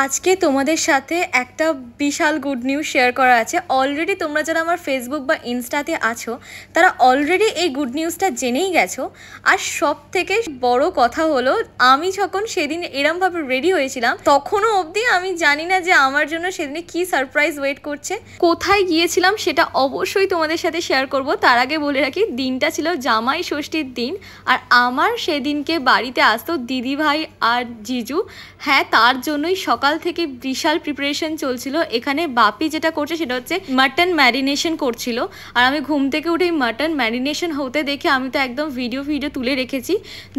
আজকে তোমাদের সাথে একটা বিশাল গুড নিউজ শেয়ার করা আছে। অলরেডি তোমরা যারা আমার ফেসবুক বা ইনস্টাতে আছো তারা অলরেডি এই গুড নিউজটা জেনেই গেছো। আর সব থেকে বড় কথা হলো, আমি যখন সেদিন এরমভাবে রেডি হয়েছিলাম তখনও অবধি আমি জানি না যে আমার জন্য সেদিনে কি সারপ্রাইজ ওয়েট করছে। কোথায় গিয়েছিলাম সেটা অবশ্যই তোমাদের সাথে শেয়ার করব। তার আগে বলে রাখি, দিনটা ছিল জামাই ষষ্ঠীর দিন, আর আমার সেদিনকে বাড়িতে আসতো দিদিভাই আর জিজু। হ্যাঁ, তার জন্যই সকাল থেকে বিশাল প্রিপারেশন চলছিল। এখানে বাপি যেটা করছে সেটা হচ্ছে মাটন ম্যারিনেশন করছিল, আর আমি ঘুম থেকে উঠেই মাটন ম্যারিনেশন হতে দেখে আমি তো একদম ভিডিও তুলে রেখেছি।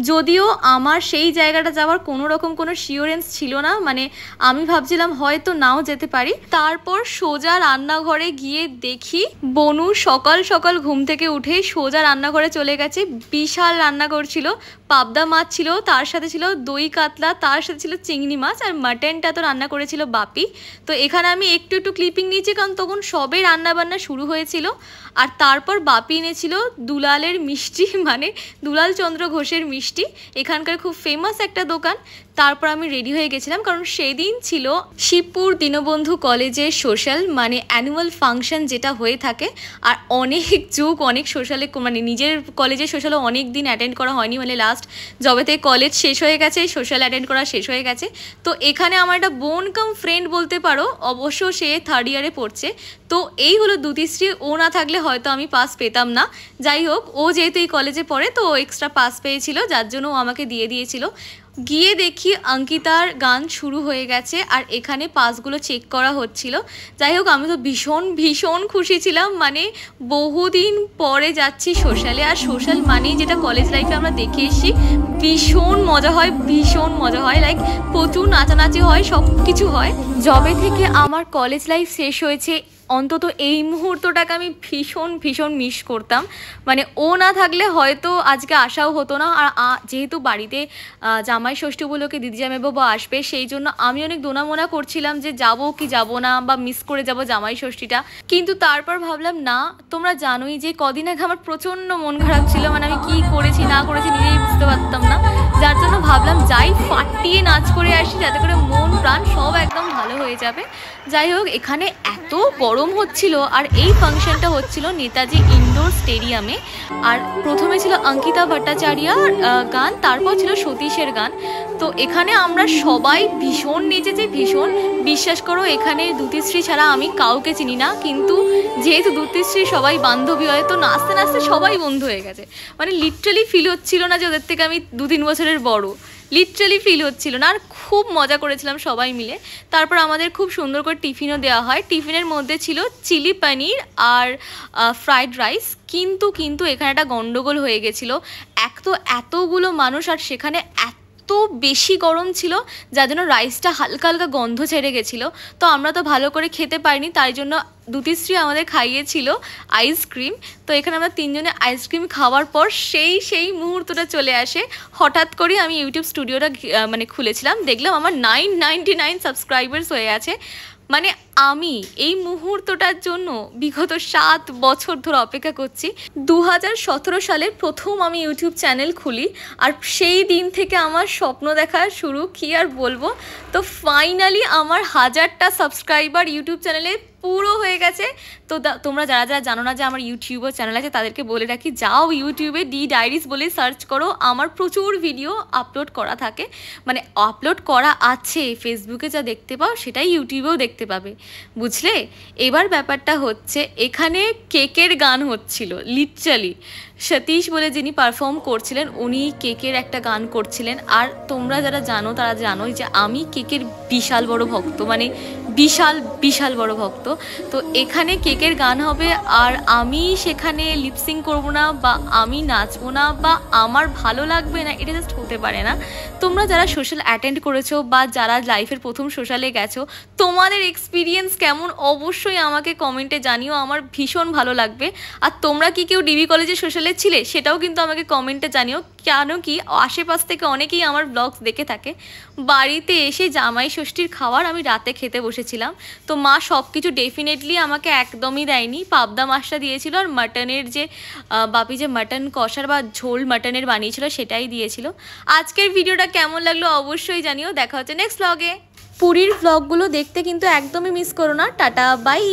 যদিও আমার সেই জায়গাটা যাওয়ার কোনো রকম কোনো শিওরেন্স ছিল না, মানে আমি ভাবছিলাম হয়তো নাও যেতে পারি। তারপর সোজা রান্নাঘরে গিয়ে দেখি বনু সকাল সকাল ঘুম থেকে উঠে সোজা রান্নাঘরে চলে গেছে। বিশাল রান্না করছিল, পাবদা মাছ ছিল, তার সাথে ছিল দই কাতলা, তার সাথে ছিল চিংড়ি মাছ, আর মাটনটা তো রান্না করেছিল বাপি। তো এখানে আমি একটু ক্লিপিং নিয়েছি কারণ তখন সবে রান্না বান্না শুরু হয়েছিল। আর তারপর বাপি এনেছিল দুলালের মিষ্টি, মানে দুলাল চন্দ্র ঘোষের মিষ্টি, এখানকার খুব ফেমাস একটা দোকান। তারপর আমি রেডি হয়ে গেছিলাম কারণ সেদিন ছিল শিবপুর দীনবন্ধু কলেজের সোশ্যাল, মানে অ্যানুয়াল ফাংশন যেটা হয়ে থাকে। আর অনেক যুগ অনেক সোশ্যালে, মানে নিজের কলেজের সোশ্যালও অনেক দিন অ্যাটেন্ড করা হয়নি, মানে লাস্ট যবে থেকে কলেজ শেষ হয়ে গেছে সোশ্যাল অ্যাটেন্ড করা শেষ হয়ে গেছে। তো এখানে আমার একটা বোন কাম ফ্রেন্ড বলতে পারো, অবশ্য সে 3rd ইয়ারে পড়ছে। তো এই হলো দ্যুতিশ্রী, ও না থাকলে হয়তো আমি পাস পেতাম না। যাই হোক, ও যেহেতু এই কলেজে পড়ে তো এক্সট্রা পাস পেয়েছিল, যার জন্য ও আমাকে দিয়ে দিয়েছিল। গিয়ে দেখি অঙ্কিতার গান শুরু হয়ে গেছে আর এখানে পাসগুলো চেক করা হচ্ছিল। যাই হোক, আমি তো ভীষণ খুশি ছিলাম, মানে বহুদিন পরে যাচ্ছি সোশ্যালে। আর সোশ্যাল মানেই যেটা কলেজ লাইফে আমরা দেখে এসেছি, ভীষণ মজা হয়, লাইক প্রচুর নাচানাচি হয়, সব কিছু হয়। যবে থেকে আমার কলেজ লাইফ শেষ হয়েছে, অন্তত এই মুহূর্তটাকে আমি ভীষণ মিস করতাম। মানে ও না থাকলে হয়তো আজকে আসাও হতো না। আর যেহেতু বাড়িতে জামাই ষষ্ঠী উপলক্ষে দিদি জামাইবাবু আসবে, সেই জন্য আমি অনেক দোনামোনা করছিলাম যে যাবো কি যাবো না, বা মিস করে যাব জামাই ষষ্ঠীটা। কিন্তু তারপর ভাবলাম না, তোমরা জানোই যে কদিন আগে আমার প্রচণ্ড মন খারাপ ছিল, মানে আমি কি করেছি না করেছি নিজেই বুঝতে পারতাম না। যার জন্য ভাবলাম যাই ফাটিয়ে নাচ করে আসি, যাতে করে মন প্রাণ সব একদম ভালো হয়ে যাবে। যাই হোক, এখানে এত গরম হচ্ছিল, আর এই ফাংশনটা হচ্ছিল নেতাজি ইনডোর স্টেডিয়ামে। আর প্রথমে ছিল অঙ্কিতা ভট্টাচার্যার গান, তারপর ছিল সতীশের গান। তো এখানে আমরা সবাই ভীষণ নেচেছি, ভীষণ। বিশ্বাস করো, এখানে দ্যুতিশ্রী ছাড়া আমি কাউকে চিনি না, কিন্তু যেহেতু দ্যুতিশ্রী সবাই বান্ধবী হয়, তো নাচতে নাচতে সবাই বন্ধু হয়ে গেছে। মানে লিটারালি ফিল হচ্ছিল না যে ওদের থেকে আমি 2-3 বছরের বড়, লিটারালি ফিল হচ্ছিল না। আর খুব মজা করেছিলাম সবাই মিলে। তারপর আমাদের খুব সুন্দর করে টিফিনও দেওয়া হয়। টিফিনের মধ্যে ছিল চিলি পনির আর ফ্রাইড রাইস। কিন্তু এখানে একটা গন্ডগোল হয়ে গেছিলো। এতগুলো মানুষ, আর সেখানে এত বেশি গরম ছিল, যার জন্য রাইসটা হালকা গন্ধ ছেড়ে গেছিলো। তো আমরা তো ভালো করে খেতে পারিনি, তাই জন্য দ্যুতিশ্রী আমাদের খাইয়েছিল আইসক্রিম। তো এখানে আমরা 3 জনে আইসক্রিম খাওয়ার পর সেই মুহূর্তটা চলে আসে। হঠাৎ করে আমি ইউটিউব স্টুডিওটা মানে খুলেছিলাম, দেখলাম আমার 999 সাবস্ক্রাইবার্স হয়ে আছে। মানে আমি এই মুহূর্তটার জন্য বিগত 7 বছর ধরে অপেক্ষা করছি। 2017 সালের প্রথম আমি ইউটিউব চ্যানেল খুলি, আর সেই দিন থেকে আমার স্বপ্ন দেখা শুরু, কি আর বলবো। তো ফাইনালি আমার 1000টা সাবস্ক্রাইবার ইউটিউব চ্যানেলে পুরো হয়ে গেছে। তো তোমরা যারা জানো না যে আমার ইউটিউবের চ্যানেল আছে, তাদেরকে বলে রাখি, যাও ইউটিউবে ডি ডায়েরিজ বলে সার্চ করো। আমার প্রচুর ভিডিও আপলোড করা থাকে, মানে আপলোড করা আছে। ফেসবুকে যা দেখতে পাও সেটাই ইউটিউবেও দেখতে পাবে, বুঝলে। এবার ব্যাপারটা হচ্ছে, এখানে কেকের গান হচ্ছিল লিটারালি। সতীশ বলে যিনি পারফর্ম করছিলেন, উনি কেকের একটা গান করছিলেন। আর তোমরা যারা জানো তারা জানোই যে আমি কেকের বিশাল বড় ভক্ত, মানে বিশাল বড় ভক্ত। তো এখানে কেকের গান হবে, আর আমি সেখানে লিপসিং করবো না, বা আমি নাচবো না, বা আমার ভালো লাগবে না, এটা জাস্ট হতে পারে না। তোমরা যারা সোশ্যাল অ্যাটেন্ড করেছো, বা যারা লাইফের প্রথম সোশ্যালে গেছো, তোমাদের এক্সপিরিয়েন্স কেমন অবশ্যই আমাকে কমেন্টে জানিও, আমার ভীষণ ভালো লাগবে। আর তোমরা কি কেউ ডিবি কলেজের সোশ্যালে ছিলে সেটাও কিন্তু আমাকে কমেন্টে জানিও, কেন কি আশেপাশ থেকে অনেকেই আমার ব্লগস দেখে থাকে। বাড়িতে এসে জামাই ষষ্ঠীর খাবার আমি রাতে খেতে বসেছিলাম, তো মা সব কিছু ডেফিনেটলি আমাকে একদমই দেয়নি, পাবদা মাছটা দিয়েছিল আর মাটনের যে বাপি যে মাটন কষার বা ঝোল মাটনের বানিয়েছিল সেটাই দিয়েছিল। আজকের ভিডিওটা কেমন লাগলো অবশ্যই জানিও। দেখা হচ্ছে নেক্সট ব্লগে। পুরীর ব্লগগুলো দেখতে কিন্তু একদমই মিস করো না। Tata bye.